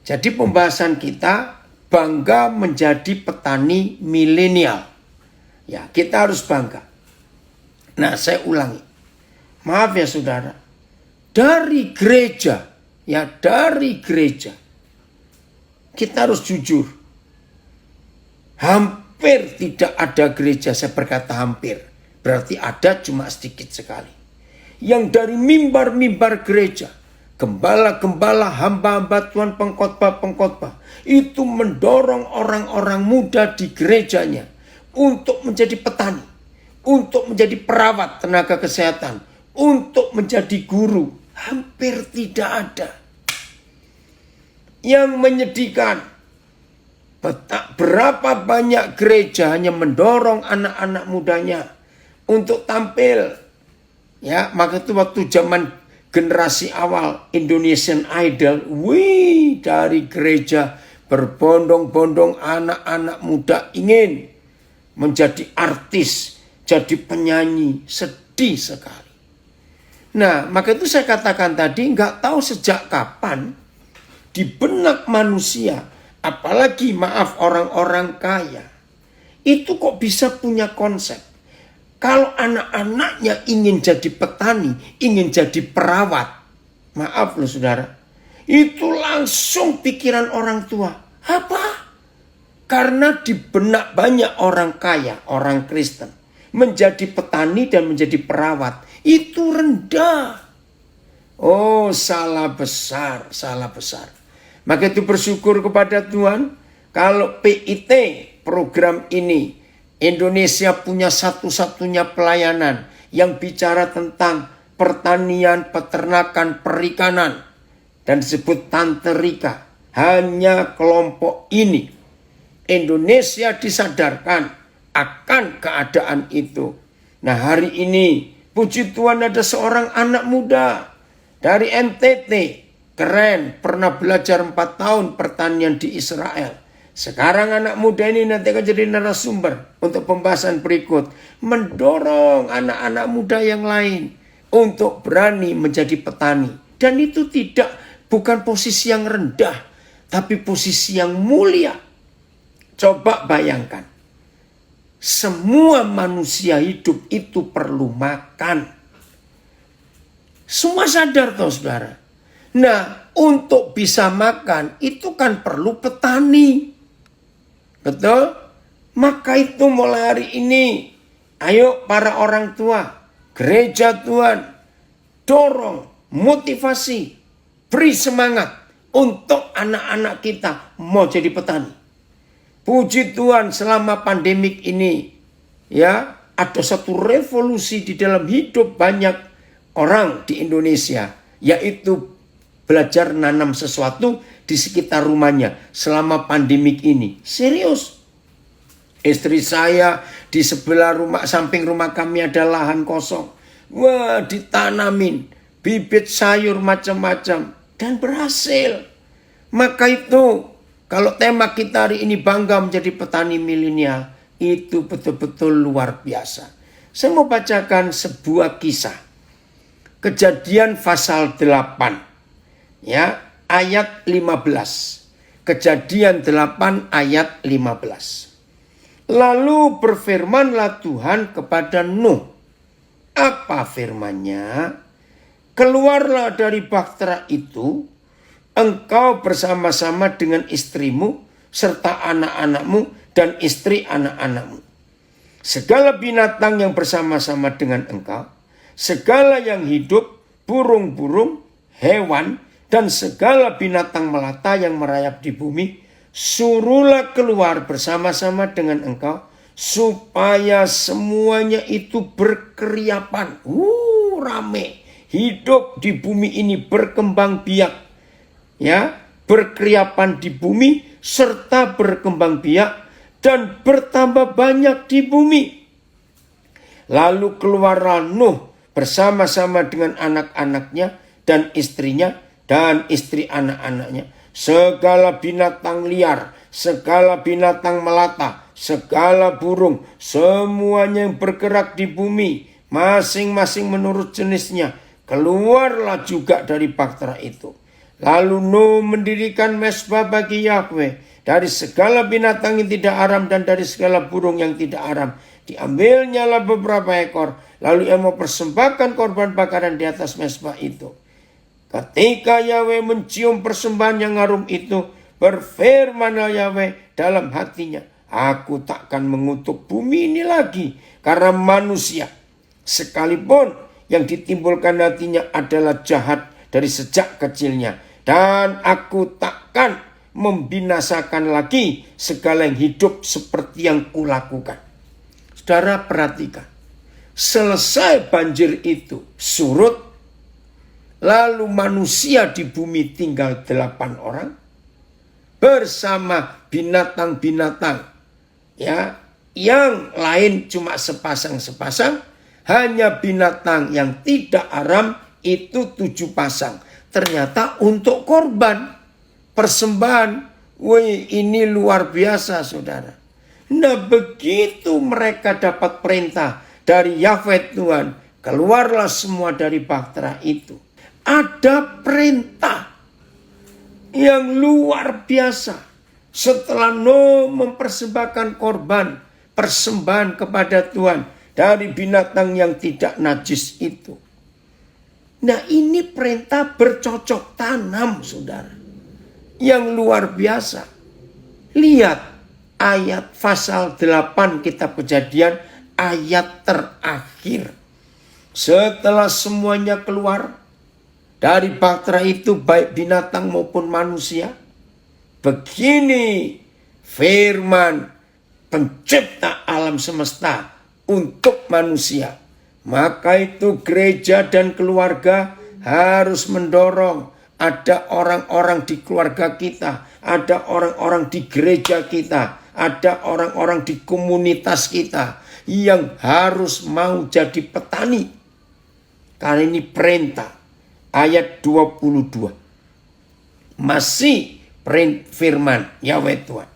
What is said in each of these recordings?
Jadi pembahasan kita bangga menjadi petani milenial. Ya, kita harus bangga. Nah, saya ulangi. Maaf ya saudara. Dari gereja, kita harus jujur. Hampir tidak ada gereja, saya berkata hampir. Berarti ada cuma sedikit sekali. Yang dari mimbar-mimbar gereja, gembala-gembala, hamba-hamba Tuhan, pengkhotbah-pengkhotbah, itu mendorong orang-orang muda di gerejanya untuk menjadi petani, untuk menjadi perawat tenaga kesehatan, untuk menjadi guru. Hampir tidak ada. Yang menyedihkan, berapa banyak gereja hanya mendorong anak-anak mudanya untuk tampil. Ya, maka itu waktu zaman generasi awal Indonesian Idol, dari gereja berbondong-bondong anak-anak muda ingin menjadi artis, jadi penyanyi, sedih sekali. Nah, maka itu saya katakan tadi, nggak tahu sejak kapan di benak manusia, apalagi maaf orang-orang kaya, itu kok bisa punya konsep. Kalau anak-anaknya ingin jadi petani, ingin jadi perawat, maaf loh saudara, itu langsung pikiran orang tua. Apa? Karena di benak banyak orang kaya, orang Kristen, menjadi petani dan menjadi perawat, itu rendah. Oh, salah besar, salah besar. Maka itu bersyukur kepada Tuhan, kalau PIT program ini, Indonesia punya satu-satunya pelayanan yang bicara tentang pertanian, peternakan, perikanan. Dan disebut Tante Rika. Hanya kelompok ini. Indonesia disadarkan akan keadaan itu. Nah, hari ini, puji Tuhan ada seorang anak muda dari NTT. Keren, pernah belajar 4 tahun pertanian di Israel. Sekarang anak muda ini nanti akan jadi narasumber untuk pembahasan berikut. Mendorong anak-anak muda yang lain untuk berani menjadi petani. Dan itu bukan posisi yang rendah, tapi posisi yang mulia. Coba bayangkan. Semua manusia hidup itu perlu makan. Semua sadar toh saudara. Nah, untuk bisa makan itu kan perlu petani. Betul? Maka itu mulai hari ini, ayo para orang tua, gereja Tuhan, dorong, motivasi, beri semangat untuk anak-anak kita mau jadi petani. Puji Tuhan selama pandemik ini, ya, ada satu revolusi di dalam hidup banyak orang di Indonesia, yaitu belajar nanam sesuatu di sekitar rumahnya selama pandemik ini. Serius. Istri saya di sebelah rumah, samping rumah kami ada lahan kosong. Wah, ditanamin bibit sayur macam-macam dan berhasil. Maka itu kalau tema kita hari ini bangga menjadi petani milenial, itu betul-betul luar biasa. Saya mau bacakan sebuah kisah. Kejadian pasal 8. Ya, ayat 15. Kejadian 8 ayat 15. Lalu berfirmanlah Tuhan kepada Nuh. Apa firman-Nya? Keluarlah dari bahtera itu, engkau bersama-sama dengan istrimu, serta anak-anakmu dan istri anak-anakmu. Segala binatang yang bersama-sama dengan engkau, segala yang hidup, burung-burung, hewan, dan segala binatang melata yang merayap di bumi, suruhlah keluar bersama-sama dengan engkau, supaya semuanya itu berkeriapan. Rame. Hidup di bumi ini berkembang biak. Ya, berkeriapan di bumi, serta berkembang biak, dan bertambah banyak di bumi. Lalu keluarlah Nuh bersama-sama dengan anak-anaknya dan istrinya, dan istri anak-anaknya, segala binatang liar, segala binatang melata, segala burung, semuanya yang bergerak di bumi, masing-masing menurut jenisnya, keluarlah juga dari bahtera itu. Lalu Nuh mendirikan mezbah bagi Yahweh dari segala binatang yang tidak aram dan dari segala burung yang tidak aram. Diambilnyalah beberapa ekor, lalu ia mempersembahkan korban bakaran di atas mezbah itu. Ketika Yahweh mencium persembahan yang harum itu, berfirmanlah Yahweh dalam hatinya, aku takkan mengutuk bumi ini lagi karena manusia, sekalipun yang ditimbulkan hatinya adalah jahat dari sejak kecilnya. Dan aku takkan membinasakan lagi segala yang hidup seperti yang kulakukan. Saudara perhatikan, selesai banjir itu surut, lalu manusia di bumi tinggal 8 orang bersama binatang-binatang ya, yang lain cuma sepasang-sepasang, hanya binatang yang tidak aram itu 7 pasang. Ternyata untuk korban persembahan. Wih, ini luar biasa, saudara. Nah, begitu mereka dapat perintah dari Yahweh Tuhan, keluarlah semua dari bahtera itu. Ada perintah yang luar biasa. Setelah Nuh mempersembahkan korban, persembahan kepada Tuhan dari binatang yang tidak najis itu. Nah, ini perintah bercocok tanam, saudara. Yang luar biasa. Lihat ayat pasal 8 kitab Kejadian, ayat terakhir. Setelah semuanya keluar dari bahtera itu, baik binatang maupun manusia, begini firman pencipta alam semesta untuk manusia. Maka itu gereja dan keluarga harus mendorong ada orang-orang di keluarga kita, ada orang-orang di gereja kita, ada orang-orang di komunitas kita yang harus mau jadi petani. Karena ini perintah. Ayat 22. Masih firman Yahweh Tuhan.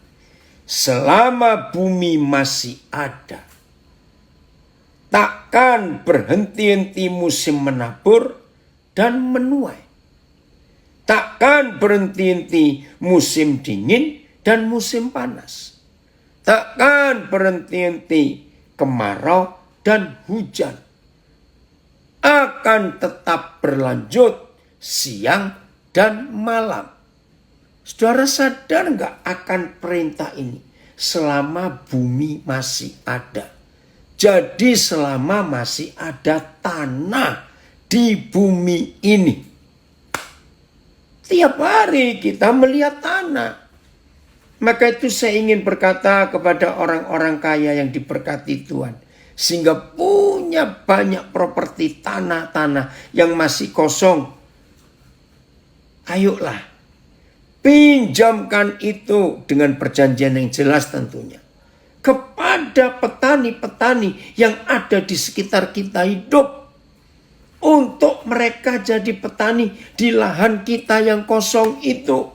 Selama bumi masih ada, takkan berhenti-henti musim menabur dan menuai. Takkan berhenti-henti musim dingin dan musim panas. Takkan berhenti-henti kemarau dan hujan. Akan tetap berlanjut siang dan malam. Saudara sadar nggak akan perintah ini? Selama bumi masih ada. Jadi selama masih ada tanah di bumi ini. Tiap hari kita melihat tanah. Maka itu saya ingin berkata kepada orang-orang kaya yang diberkati Tuhan. Sehingga punya banyak properti tanah-tanah yang masih kosong. Ayolah, pinjamkan itu dengan perjanjian yang jelas tentunya. Kepada petani-petani yang ada di sekitar kita hidup. Untuk mereka jadi petani di lahan kita yang kosong itu.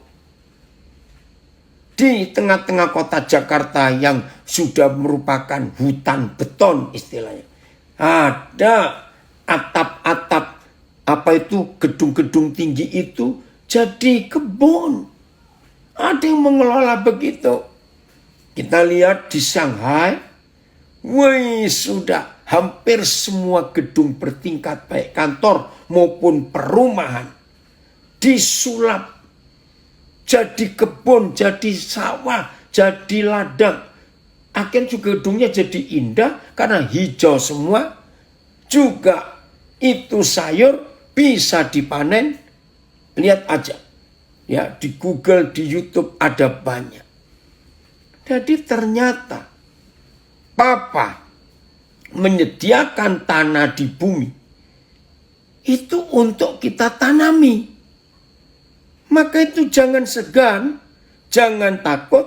Di tengah-tengah kota Jakarta yang sudah merupakan hutan beton istilahnya. Ada atap-atap, gedung-gedung tinggi itu jadi kebun. Ada yang mengelola begitu. Kita lihat di Shanghai, wih, sudah hampir semua gedung bertingkat baik kantor maupun perumahan disulap jadi kebun, jadi sawah, jadi ladang. Akhirnya juga gedungnya jadi indah karena hijau semua. Juga itu sayur bisa dipanen. Lihat aja. Ya, di Google, di YouTube ada banyak. Jadi ternyata Papa menyediakan tanah di bumi itu untuk kita tanami. Maka itu jangan segan, jangan takut,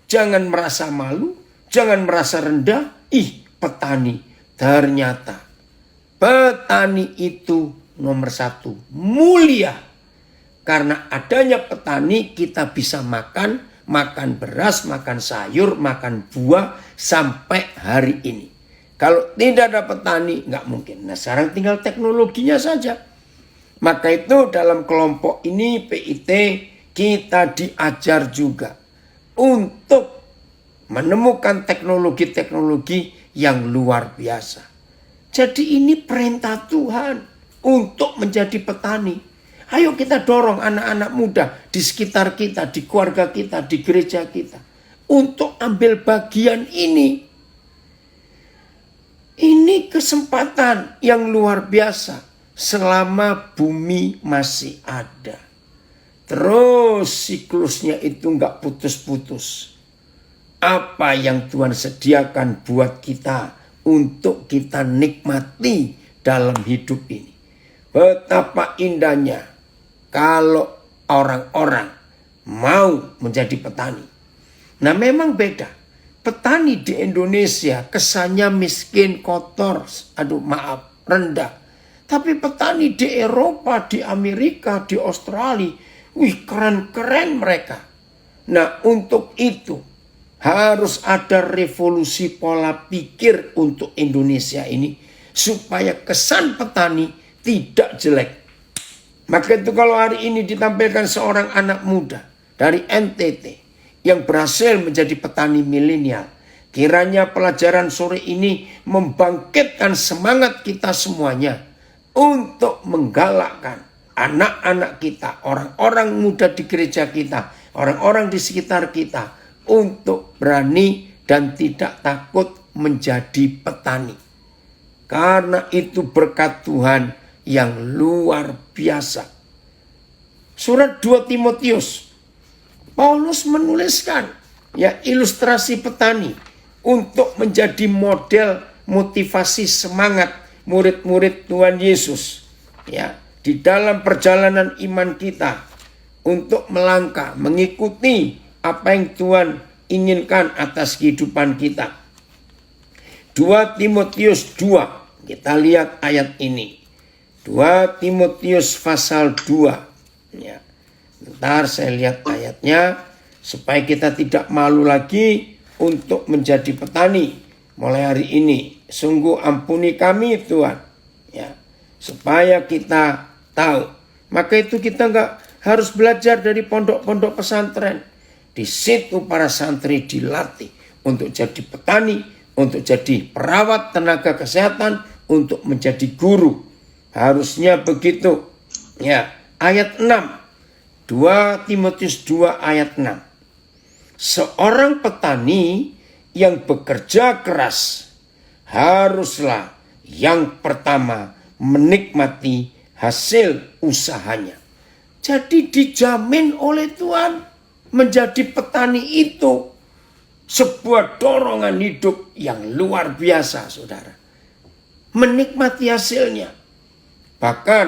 jangan merasa malu, jangan merasa rendah. Petani, ternyata petani itu nomor 1, mulia. Karena adanya petani kita bisa makan beras, makan sayur, makan buah sampai hari ini. Kalau tidak ada petani, nggak mungkin. Nah, sekarang tinggal teknologinya saja. Maka itu dalam kelompok ini PIT kita diajar juga untuk menemukan teknologi-teknologi yang luar biasa. Jadi ini perintah Tuhan untuk menjadi petani. Ayo kita dorong anak-anak muda di sekitar kita, di keluarga kita, di gereja kita, untuk ambil bagian ini. Ini kesempatan yang luar biasa selama bumi masih ada. Terus siklusnya itu nggak putus-putus. Apa yang Tuhan sediakan buat kita untuk kita nikmati dalam hidup ini. Betapa indahnya kalau orang-orang mau menjadi petani. Nah memang beda. Petani di Indonesia kesannya miskin, kotor, rendah. Tapi petani di Eropa, di Amerika, di Australia, wih keren-keren mereka. Nah untuk itu harus ada revolusi pola pikir untuk Indonesia ini. Supaya kesan petani tidak jelek. Maka itu kalau hari ini ditampilkan seorang anak muda dari NTT yang berhasil menjadi petani milenial. Kiranya pelajaran sore ini membangkitkan semangat kita semuanya untuk menggalakkan anak-anak kita, orang-orang muda di gereja kita, orang-orang di sekitar kita untuk berani dan tidak takut menjadi petani. Karena itu berkat Tuhan yang luar biasa. Surat 2 Timotius, Paulus menuliskan ilustrasi petani untuk menjadi model motivasi semangat murid-murid Tuhan Yesus di dalam perjalanan iman kita untuk melangkah mengikuti apa yang Tuhan inginkan atas kehidupan kita. 2 Timotius 2, kita lihat ayat ini. 2 Timotius pasal 2. Bentar saya lihat ayatnya supaya kita tidak malu lagi untuk menjadi petani mulai hari ini. Sungguh ampuni kami Tuhan, supaya kita tahu. Maka itu kita nggak harus belajar dari pondok-pondok pesantren. Di situ para santri dilatih untuk jadi petani, untuk jadi perawat tenaga kesehatan, untuk menjadi guru. Harusnya begitu. Ayat 6. 2 Timotius 2 ayat 6. Seorang petani yang bekerja keras haruslah yang pertama menikmati hasil usahanya. Jadi dijamin oleh Tuhan menjadi petani itu sebuah dorongan hidup yang luar biasa, saudara. Menikmati hasilnya. Bahkan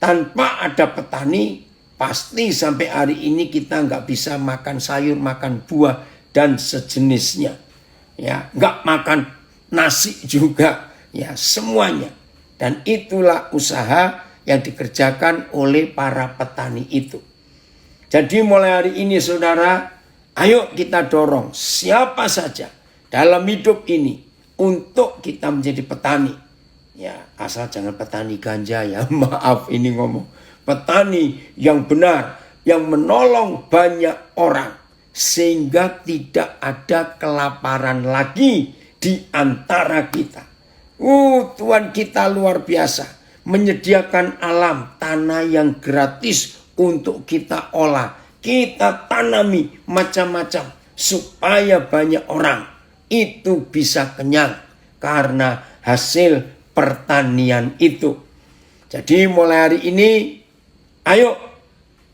tanpa ada petani, pasti sampai hari ini kita nggak bisa makan sayur, makan buah, dan sejenisnya. Nggak makan nasi juga. Semuanya. Dan itulah usaha yang dikerjakan oleh para petani itu. Jadi mulai hari ini saudara, ayo kita dorong siapa saja dalam hidup ini untuk kita menjadi petani. Asal jangan petani ganja maaf ini ngomong. Petani yang benar, yang menolong banyak orang. Sehingga tidak ada kelaparan lagi di antara kita. Tuhan kita luar biasa. Menyediakan alam, tanah yang gratis untuk kita olah. Kita tanami macam-macam. Supaya banyak orang itu bisa kenyang. Karena hasil pertanian itu. Jadi mulai hari ini, ayo,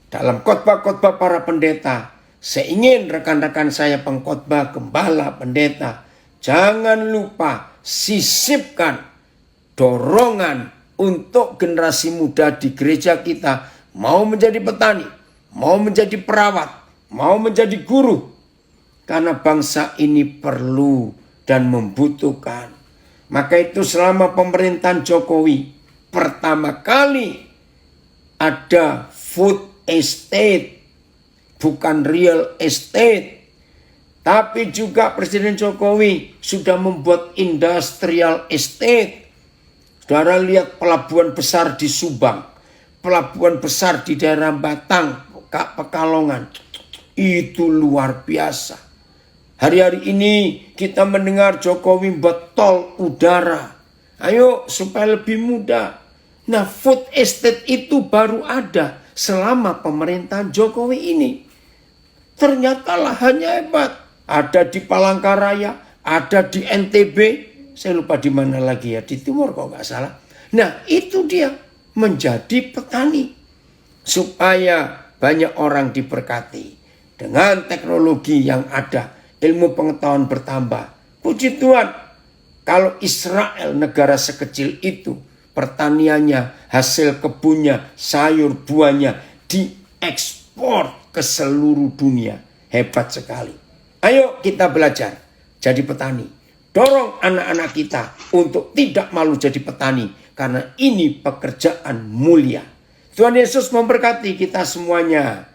dalam khotbah-khotbah para pendeta, saya ingin rekan-rekan saya pengkhotbah, gembala, pendeta, jangan lupa sisipkan dorongan untuk generasi muda di gereja kita, mau menjadi petani, mau menjadi perawat, mau menjadi guru. Karena bangsa ini perlu dan membutuhkan. Maka itu selama pemerintahan Jokowi, pertama kali ada food estate, bukan real estate. Tapi juga Presiden Jokowi sudah membuat industrial estate. Saudara lihat pelabuhan besar di Subang, pelabuhan besar di daerah Batang, Pekalongan. Itu luar biasa. Hari-hari ini kita mendengar Jokowi betol udara. Ayo supaya lebih mudah. Nah, food estate itu baru ada selama pemerintahan Jokowi ini. Ternyata lahannya hebat. Ada di Palangkaraya, ada di NTB. Saya lupa di mana lagi ya, di timur kok nggak salah. Nah, itu dia menjadi petani. Supaya banyak orang diberkati. Dengan teknologi yang ada, ilmu pengetahuan bertambah. Puji Tuhan, kalau Israel negara sekecil itu, pertaniannya, hasil kebunnya, sayur buahnya diekspor ke seluruh dunia. Hebat sekali. Ayo kita belajar jadi petani. Dorong anak-anak kita untuk tidak malu jadi petani. Karena ini pekerjaan mulia. Tuhan Yesus memberkati kita semuanya.